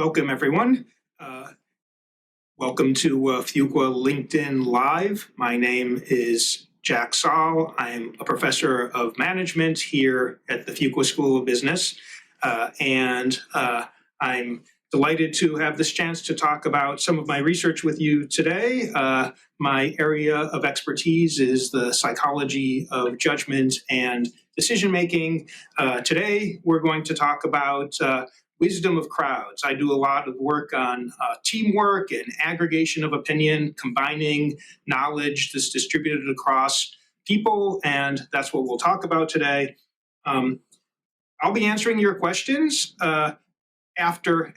Welcome, everyone. Welcome to Fuqua LinkedIn Live. My name is Jack Soll. I'm a professor of management here at the Fuqua School of Business, and I'm delighted to have this chance to talk about some of my research with you today. My area of expertise is the psychology of judgment and decision-making. Today, we're going to talk about wisdom of crowds. I do a lot of work on teamwork and aggregation of opinion, combining knowledge that's distributed across people, and that's what we'll talk about today. I'll be answering your questions after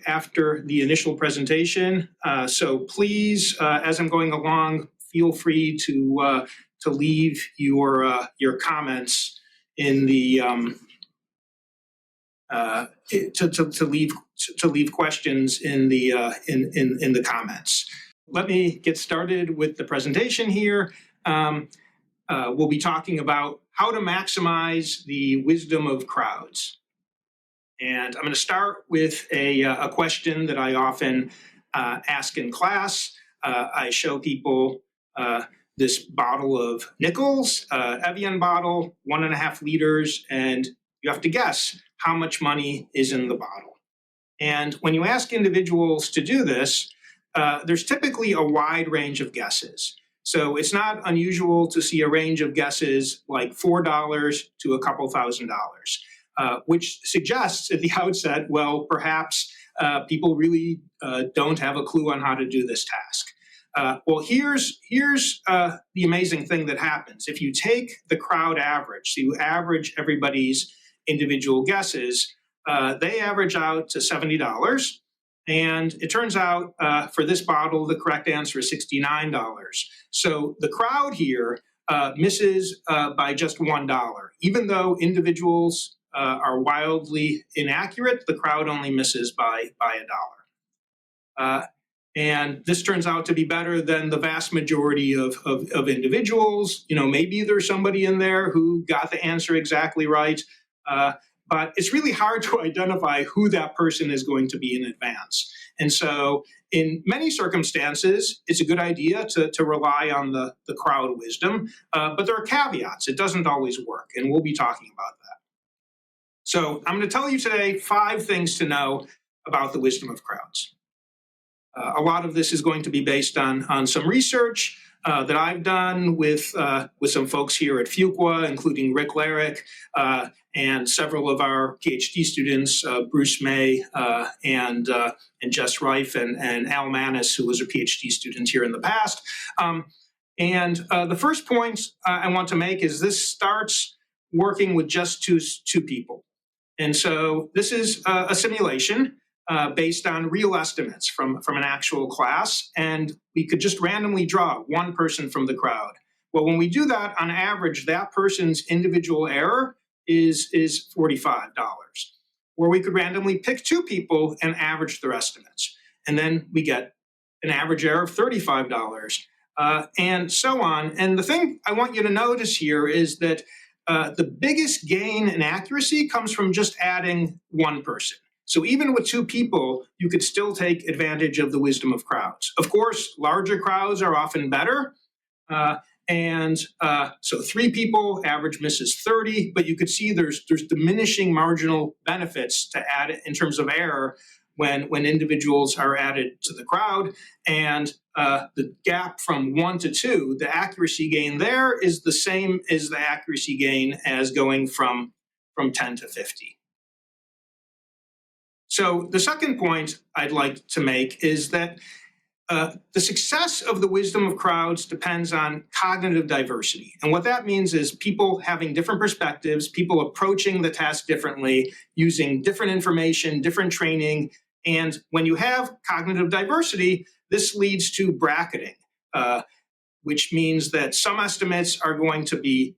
the initial presentation. So please, as I'm going along, feel free to leave your comments in the to leave questions in the comments. Let me get started with the presentation here. We'll be talking about how to maximize the wisdom of crowds. And I'm going to start with a question that I often ask in class. I show people this bottle of Nichols, Evian bottle, 1.5 liters, and you have to guess how much money is in the bottle. And when you ask individuals to do this, there's typically a wide range of guesses. So it's not unusual to see a range of guesses like $4 to a couple $1,000s, which suggests at the outset, well, perhaps people really don't have a clue on how to do this task. Well, here's the amazing thing that happens. If you take the crowd average, so you average everybody's individual guesses, they average out to $70. And it turns out for this bottle, the correct answer is $69. So the crowd here misses by just $1. Even though individuals are wildly inaccurate, the crowd only misses by $1. And this turns out to be better than the vast majority of individuals. You know, maybe there's somebody in there who got the answer exactly right, but it's really hard to identify who that person is going to be in advance. And so in many circumstances, it's a good idea to rely on the crowd wisdom, but there are caveats. It doesn't always work, and we'll be talking about that. So I'm going to tell you today 5 things to know about the wisdom of crowds. A lot of this is going to be based on some research that I've done with some folks here at Fuqua, including Rick Larrick and several of our PhD students, Bruce May and Jess Reif and Al Manis, who was a PhD student here in the past. And the first point I want to make is this starts working with just two people. And so this is a simulation based on real estimates from an actual class, and we could just randomly draw one person from the crowd. Well, when we do that, on average, that person's individual error is $45. Or we could randomly pick 2 people and average their estimates, and then we get an average error of $35, and so on. And the thing I want you to notice here is that the biggest gain in accuracy comes from just adding one person. So even with 2 people, you could still take advantage of the wisdom of crowds. Of course, larger crowds are often better. So 3 people, average miss is 30, but you could see there's diminishing marginal benefits to add it in terms of error when individuals are added to the crowd. And the gap from 1 to 2, the accuracy gain there is the same as the accuracy gain as going from 10 to 50. So the second point I'd like to make is that the success of the wisdom of crowds depends on cognitive diversity. And what that means is people having different perspectives, people approaching the task differently, using different information, different training. And when you have cognitive diversity, this leads to bracketing, which means that some estimates are going to be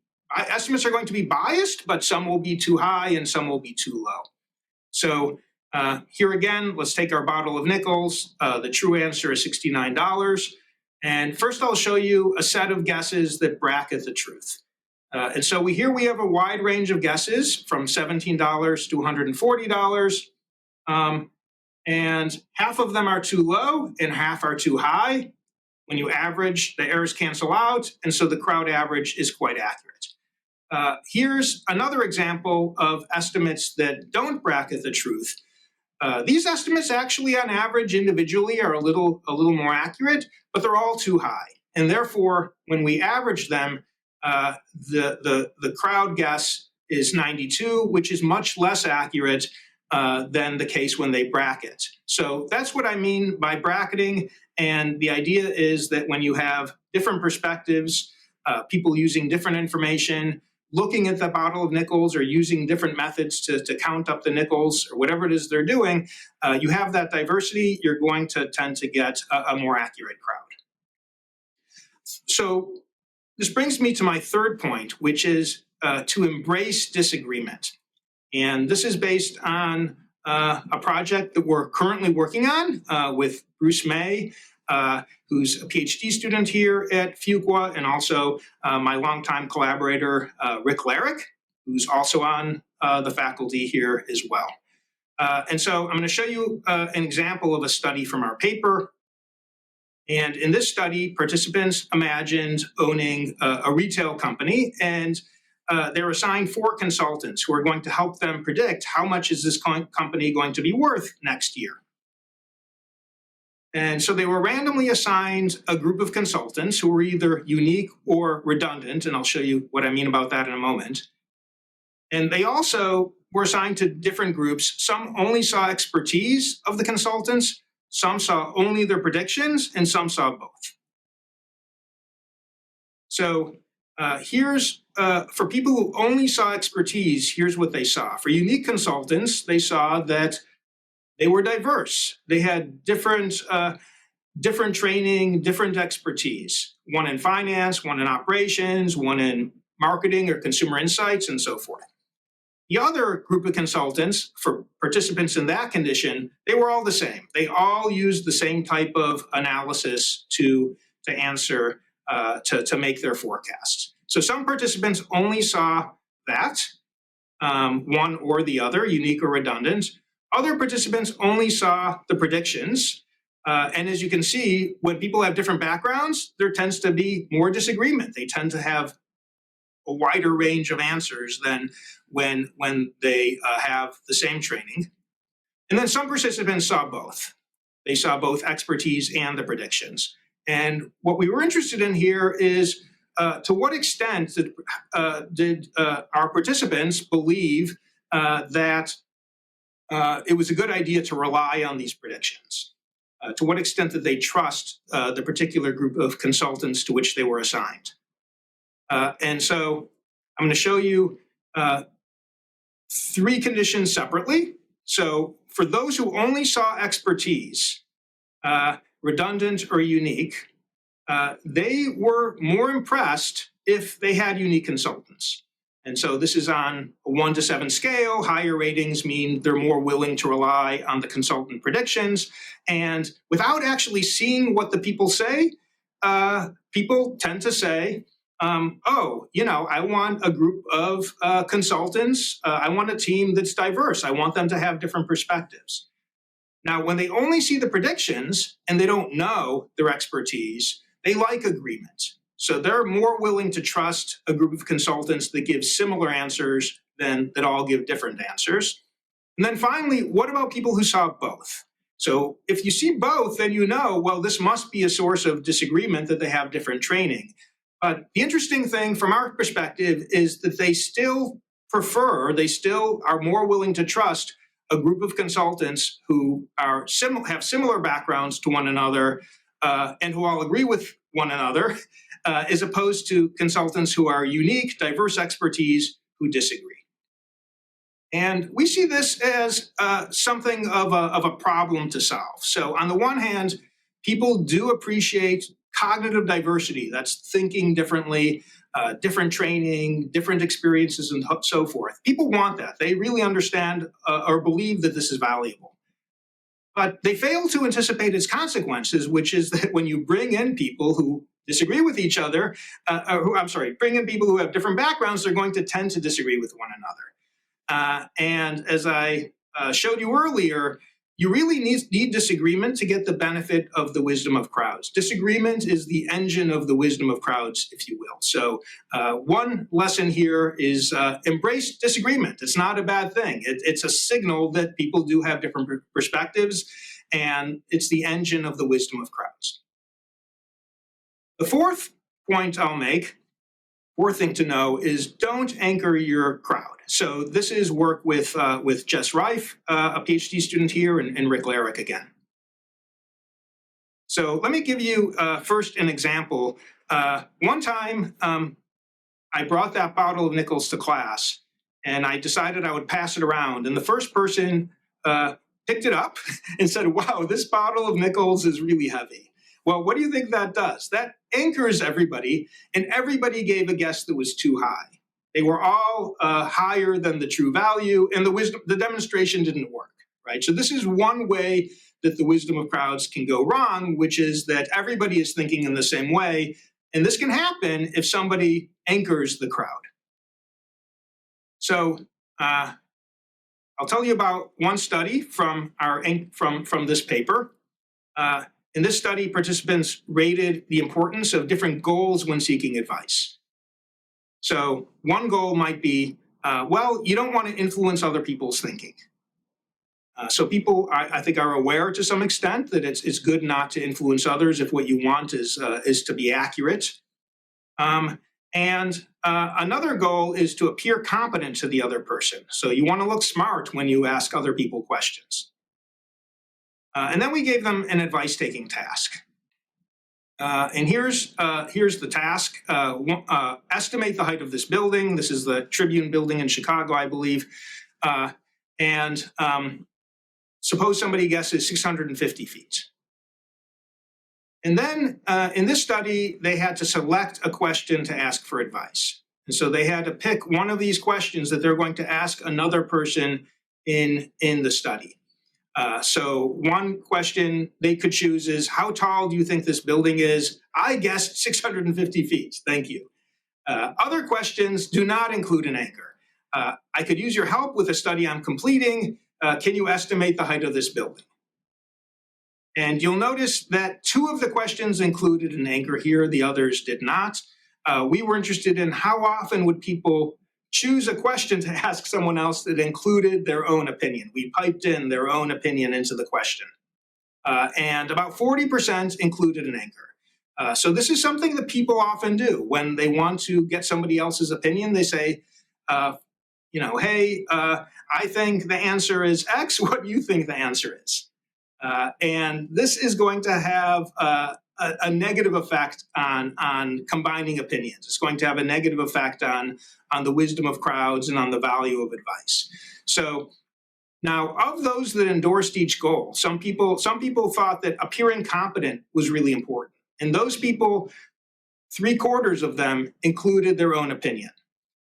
biased, but some will be too high and some will be too low. So here again, let's take our bottle of Nichols. The true answer is $69. And first I'll show you a set of guesses that bracket the truth. And so here we have a wide range of guesses from $17 to $140. and half of them are too low and half are too high. When you average, the errors cancel out, and so the crowd average is quite accurate. Here's another example of estimates that don't bracket the truth. These estimates actually, on average, individually are a little more accurate, but they're all too high. And therefore, when we average them, the crowd guess is 92, which is much less accurate than the case when they bracket. So that's what I mean by bracketing. And the idea is that when you have different perspectives, people using different information, looking at the bottle of nickels or using different methods to count up the nickels or whatever it is they're doing, you have that diversity, you're going to tend to get a more accurate crowd. So this brings me to my third point, which is to embrace disagreement. And this is based on a project that we're currently working on with Bruce May, who's a PhD student here at Fuqua, and also my longtime collaborator, Rick Larrick, who's also on the faculty here as well. And so I'm going to show you an example of a study from our paper. And in this study, participants imagined owning a retail company, and they're assigned 4 consultants who are going to help them predict how much is this company going to be worth next year. And so they were randomly assigned a group of consultants who were either unique or redundant, and I'll show you what I mean about that in a moment. And they also were assigned to different groups. Some only saw expertise of the consultants, some saw only their predictions, and some saw both. So here's, for people who only saw expertise, here's what they saw. For unique consultants, they saw that they were diverse. They had different training, different expertise. One in finance, one in operations, one in marketing or consumer insights, and so forth. The other group of consultants, for participants in that condition, they were all the same. They all used the same type of analysis to answer, to make their forecasts. So some participants only saw that, one or the other, unique or redundant. Other participants only saw the predictions. And as you can see, when people have different backgrounds, there tends to be more disagreement. They tend to have a wider range of answers than when they have the same training. And then some participants saw both. They saw both expertise and the predictions. And what we were interested in here is to what extent did our participants believe that it was a good idea to rely on these predictions? To what extent did they trust the particular group of consultants to which they were assigned? And so I'm going to show you 3 conditions separately. So for those who only saw expertise, redundant or unique, they were more impressed if they had unique consultants. And so this is on a 1 to 7 scale. Higher ratings mean they're more willing to rely on the consultant predictions. And without actually seeing what the people say, people tend to say, oh, I want a group of consultants. I want a team that's diverse. I want them to have different perspectives. Now, when they only see the predictions and they don't know their expertise, they like agreement. So they're more willing to trust a group of consultants that give similar answers than that all give different answers. And then finally, what about people who saw both? So if you see both, then well, this must be a source of disagreement that they have different training. But the interesting thing from our perspective is that they still are more willing to trust a group of consultants who have similar backgrounds to one another and who all agree with one another, as opposed to consultants who are unique, diverse expertise who disagree. And we see this as something of a problem to solve. So on the one hand, people do appreciate cognitive diversity. That's thinking differently, different training, different experiences, and so forth. People want that. They really understand or believe that this is valuable. But they fail to anticipate its consequences, which is that when you bring in people who disagree with each other, bring in people who have different backgrounds, they're going to tend to disagree with one another. And as I showed you earlier, you really need disagreement to get the benefit of the wisdom of crowds. Disagreement is the engine of the wisdom of crowds, if you will. So one lesson here is embrace disagreement. It's not a bad thing. It's a signal that people do have different perspectives, and it's the engine of the wisdom of crowds. The fourth point I'll make, fourth thing to know, is don't anchor your crowd. So this is work with Jess Reif, a PhD student here, and Rick Larrick again. So let me give you first an example. One time I brought that bottle of Nichols to class, and I decided I would pass it around. And the first person picked it up and said, "Wow, this bottle of Nichols is really heavy." Well, what do you think that does? That anchors everybody, and everybody gave a guess that was too high. They were all higher than the true value, and the demonstration didn't work, right? So this is one way that the wisdom of crowds can go wrong, which is that everybody is thinking in the same way, and this can happen if somebody anchors the crowd. So I'll tell you about one study from this paper. In this study, participants rated the importance of different goals when seeking advice. So one goal might be, well, you don't want to influence other people's thinking. So people, I think, are aware to some extent that it's good not to influence others if what you want is to be accurate. And another goal is to appear competent to the other person. So you want to look smart when you ask other people questions. And then we gave them an advice-taking task. And here's the task. Estimate the height of this building. This is the Tribune building in Chicago, I believe. And suppose somebody guesses 650 feet. And then in this study, they had to select a question to ask for advice. And so they had to pick one of these questions that they're going to ask another person in the study. So one question they could choose is, how tall do you think this building is? I guessed 650 feet. Thank you. Other questions do not include an anchor. I could use your help with a study I'm completing. Can you estimate the height of this building? And you'll notice that two of the questions included an anchor here. The others did not. We were interested in how often would people choose a question to ask someone else that included their own opinion. We piped in their own opinion into the question. And about 40% included an anchor. So this is something that people often do when they want to get somebody else's opinion. They say, hey, I think the answer is X. What do you think the answer is? And this is going to have a negative effect on combining opinions. It's going to have a negative effect on the wisdom of crowds and on the value of advice. So now, of those that endorsed each goal, some people thought that appearing competent was really important. And those people, 3/4 of them included their own opinion.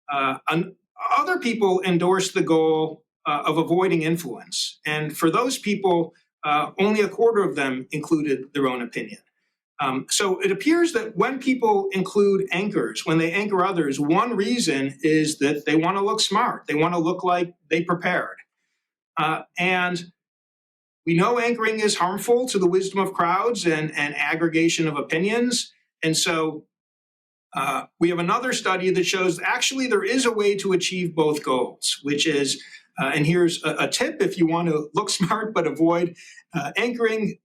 Other people endorsed the goal of avoiding influence. And for those people, only 1/4 of them included their own opinion. So it appears that when people include anchors, when they anchor others, one reason is that they want to look smart. They want to look like they prepared. And we know anchoring is harmful to the wisdom of crowds and aggregation of opinions. And so we have another study that shows actually there is a way to achieve both goals, which is, and here's a tip if you want to look smart but avoid anchoring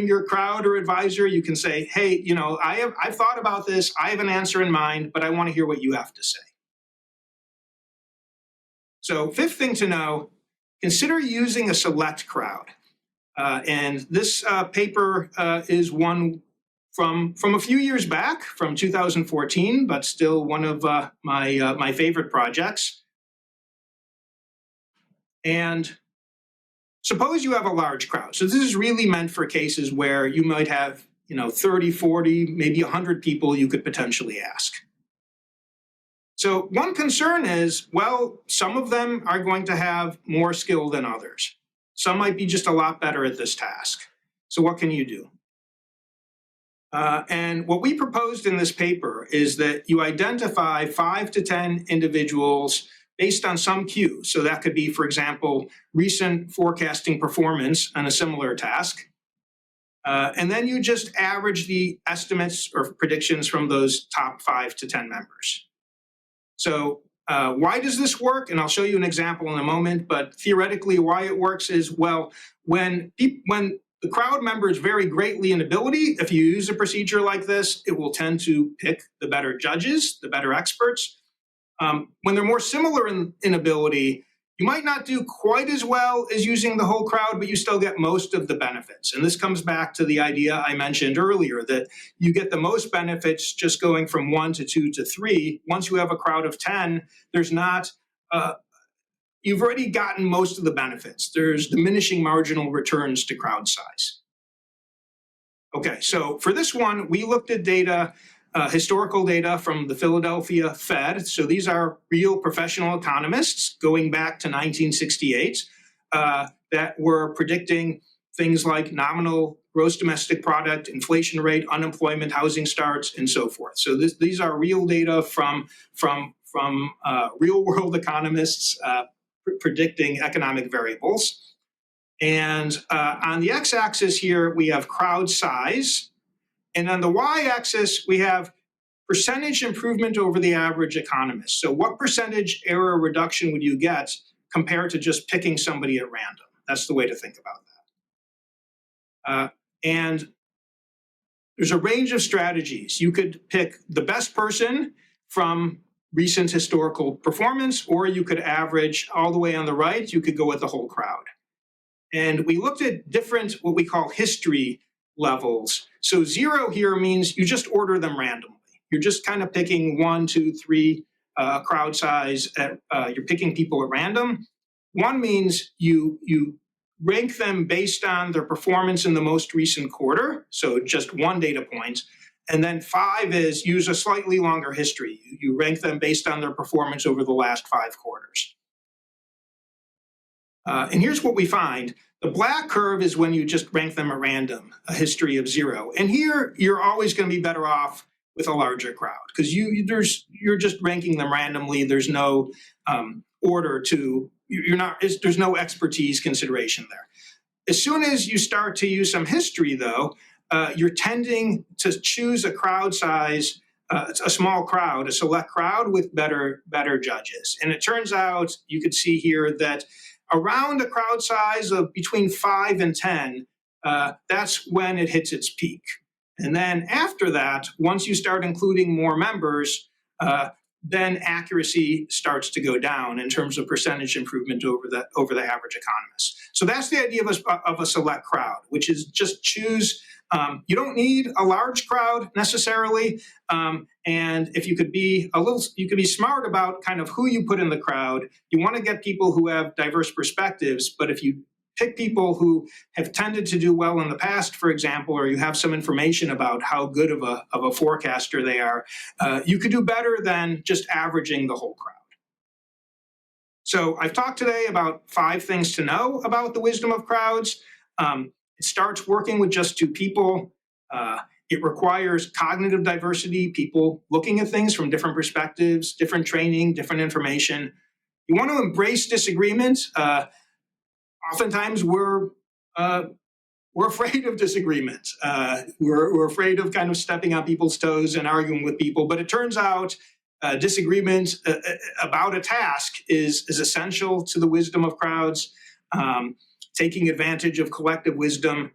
your crowd or advisor. You can say, hey, I've thought about this. I have an answer in mind, but I want to hear what you have to say. So fifth thing to know, consider using a select crowd. And this paper is one from a few years back, from 2014, but still one of my favorite projects. And suppose you have a large crowd. So this is really meant for cases where you might have 30, 40, maybe 100 people you could potentially ask. So one concern is, well, some of them are going to have more skill than others. Some might be just a lot better at this task. So what can you do? And what we proposed in this paper is that you identify 5 to 10 individuals based on some cue. So that could be, for example, recent forecasting performance on a similar task. And then you just average the estimates or predictions from those top 5 to 10 members. So why does this work? And I'll show you an example in a moment, but theoretically why it works is, well, when the crowd members vary greatly in ability, if you use a procedure like this, it will tend to pick the better judges, the better experts. When they're more similar in ability, you might not do quite as well as using the whole crowd, but you still get most of the benefits. And this comes back to the idea I mentioned earlier, that you get the most benefits just going from 1 to 2 to 3. Once you have a crowd of 10, there's not, you've already gotten most of the benefits. There's diminishing marginal returns to crowd size. Okay, so for this one, we looked at data, historical data from the Philadelphia Fed. So these are real professional economists going back to 1968 that were predicting things like nominal gross domestic product, inflation rate, unemployment, housing starts, and so forth. So these are real data from real world economists predicting economic variables. And on the x-axis here, we have crowd size. And on the y-axis, we have percentage improvement over the average economist. So what percentage error reduction would you get compared to just picking somebody at random? That's the way to think about that. And there's a range of strategies. You could pick the best person from recent historical performance, or you could average all the way on the right. You could go with the whole crowd. And we looked at different, what we call history levels. So 0 here means you just order them randomly. You're just kind of picking 1, 2, 3 crowd size. You're picking people at random. 1 means you rank them based on their performance in the most recent quarter, so just 1 data point. And then 5 is use a slightly longer history. You rank them based on their performance over the last 5 quarters. And here's what we find. The black curve is when you just rank them at random, a history of 0. And here, you're always going to be better off with a larger crowd because you're just ranking them randomly. There's no order to, there's no expertise consideration there. As soon as you start to use some history, though, you're tending to choose a crowd size, a small crowd, a select crowd with better judges. And it turns out, you could see here that around a crowd size of between 5 and 10, that's when it hits its peak. And then after that, once you start including more members, then accuracy starts to go down in terms of percentage improvement over the average economist. So that's the idea of a select crowd, which is just choose. You don't need a large crowd necessarily, and if you could be smart about kind of who you put in the crowd. You want to get people who have diverse perspectives, but if you pick people who have tended to do well in the past, for example, or you have some information about how good of a forecaster they are, you could do better than just averaging the whole crowd. So I've talked today about 5 things to know about the wisdom of crowds. It starts working with just 2 people. It requires cognitive diversity, people looking at things from different perspectives, different training, different information. You want to embrace disagreement. Oftentimes we're afraid of disagreement. We're afraid of kind of stepping on people's toes and arguing with people. But it turns out disagreement about a task is essential to the wisdom of crowds. Taking advantage of collective wisdom.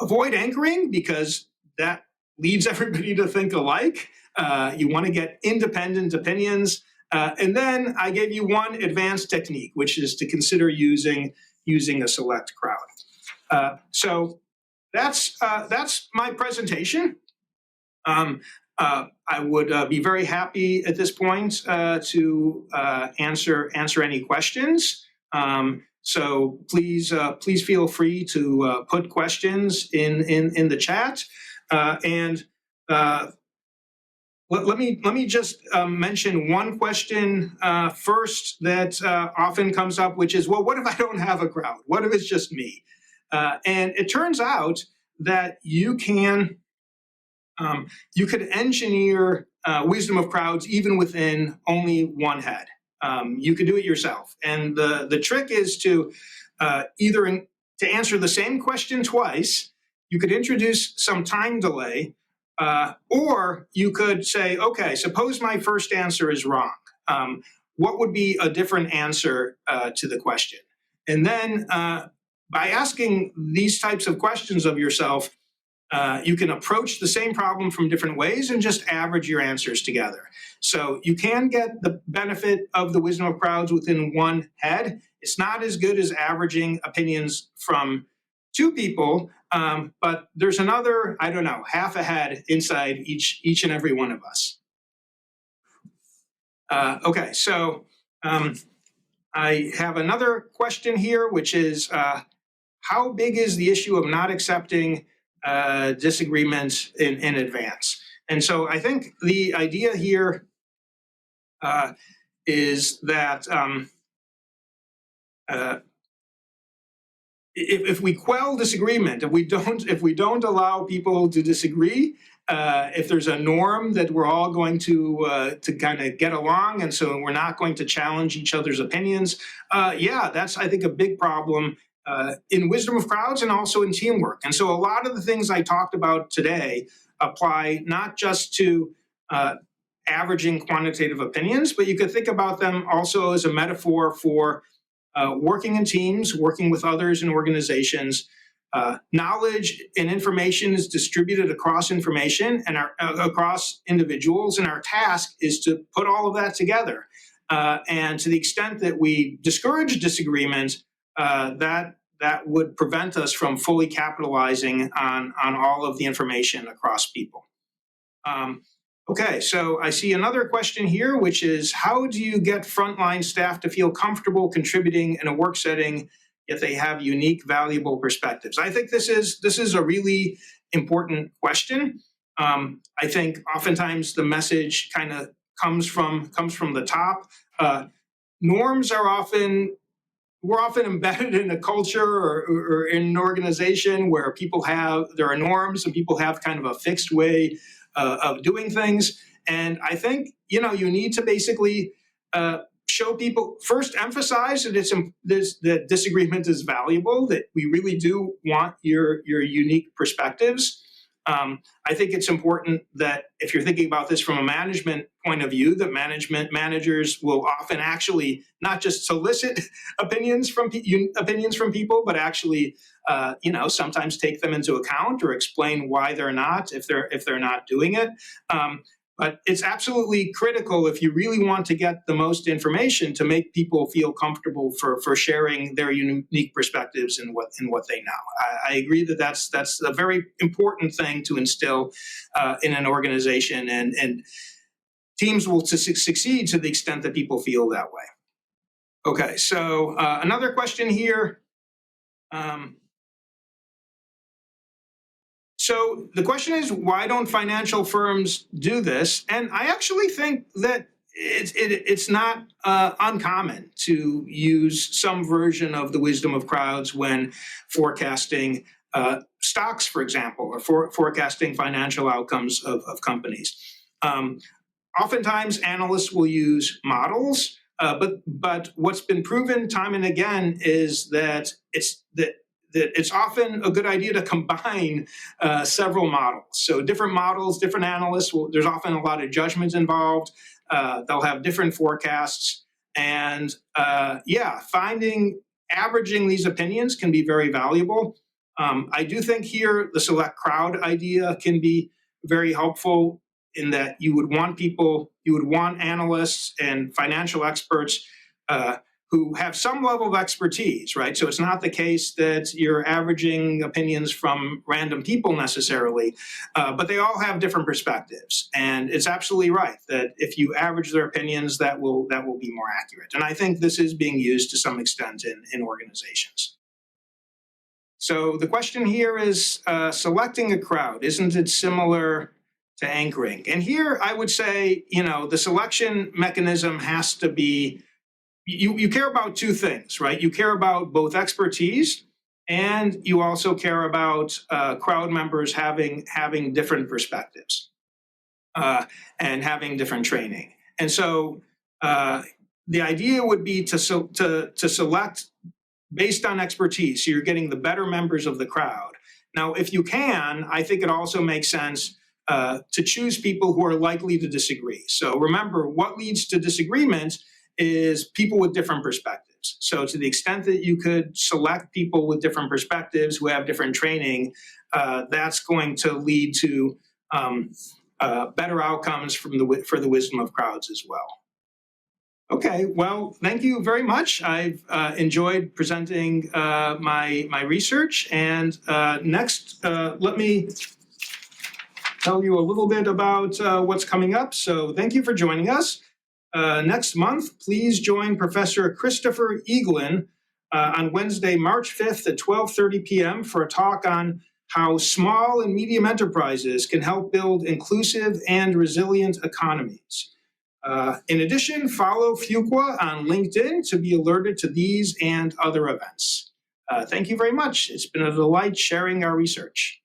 Avoid anchoring because that leads everybody to think alike. You want to get independent opinions. And then I gave you one advanced technique, which is to consider using a select crowd. So that's my presentation. I would be very happy at this point to answer any questions. So please feel free to put questions in the chat. And let me just mention one question first that often comes up, which is, well, what if I don't have a crowd? What if it's just me? And it turns out that you could engineer wisdom of crowds even within only one head. You could do it yourself. And the trick is to to answer the same question twice. You could introduce some time delay, or you could say, okay, suppose my first answer is wrong. What would be a different answer to the question? And then by asking these types of questions of yourself, you can approach the same problem from different ways and just average your answers together. So you can get the benefit of the wisdom of crowds within one head. It's not as good as averaging opinions from two people, but there's another, I don't know, half a head inside each and every one of us. Okay, so I have another question here, which is how big is the issue of not accepting disagreements in advance? And so I think the idea here is that if we quell disagreement, if we don't allow people to disagree, if there's a norm that we're all going to kind of get along, and so we're not going to challenge each other's opinions, yeah, that's, I think, a big problem in wisdom of crowds and also in teamwork. And so a lot of the things I talked about today apply not just to averaging quantitative opinions, but you could think about them also as a metaphor for working in teams, working with others in organizations. Knowledge and information is distributed across information and across individuals, and our task is to put all of that together. And to the extent that we discourage disagreement, that would prevent us from fully capitalizing on all of the information across people. Okay, so I see another question here, which is how do you get frontline staff to feel comfortable contributing in a work setting if they have unique, valuable perspectives? I think this is a really important question. I think oftentimes the message kind of comes from the top. Norms are we're often embedded in a culture or in an organization where there are norms and people have kind of a fixed way of doing things. And I think, you need to basically show people, first emphasize that disagreement is valuable, that we really do want your unique perspectives. I think it's important that if you're thinking about this from a management point of view, that managers will often actually not just solicit opinions from people, but actually, sometimes take them into account or explain why they're not, if they're not doing it. But it's absolutely critical if you really want to get the most information to make people feel comfortable for sharing their unique perspectives in what they know. I agree that that's a very important thing to instill in an organization, and teams will succeed to the extent that people feel that way. Okay, so another question here. So the question is, why don't financial firms do this? And I actually think that it's not uncommon to use some version of the wisdom of crowds when forecasting stocks, for example, or forecasting financial outcomes of companies. Oftentimes, analysts will use models, but what's been proven time and again is that it's often a good idea to combine several models. So different models, different analysts, there's often a lot of judgment involved. They'll have different forecasts. And averaging these opinions can be very valuable. I do think here the select crowd idea can be very helpful in that you would want analysts and financial experts who have some level of expertise, right? So it's not the case that you're averaging opinions from random people necessarily, but they all have different perspectives. And it's absolutely right that if you average their opinions, that will be more accurate. And I think this is being used to some extent in organizations. So the question here is selecting a crowd. Isn't it similar to anchoring? And here I would say, the selection mechanism has to be, you care about two things, right? You care about both expertise, and you also care about crowd members having different perspectives and having different training. And so the idea would be to select based on expertise. So you're getting the better members of the crowd. Now, if you can, I think it also makes sense to choose people who are likely to disagree. So remember, what leads to disagreement is people with different perspectives. So to the extent that you could select people with different perspectives who have different training, that's going to lead to better outcomes for the wisdom of crowds as well. Okay, well, thank you very much. I've enjoyed presenting my research. And next, let me tell you a little bit about what's coming up. So thank you for joining us. Next month, please join Professor Christopher Eaglin on Wednesday, March 5th at 12:30 p.m. for a talk on how small and medium enterprises can help build inclusive and resilient economies. In addition, follow Fuqua on LinkedIn to be alerted to these and other events. Thank you very much. It's been a delight sharing our research.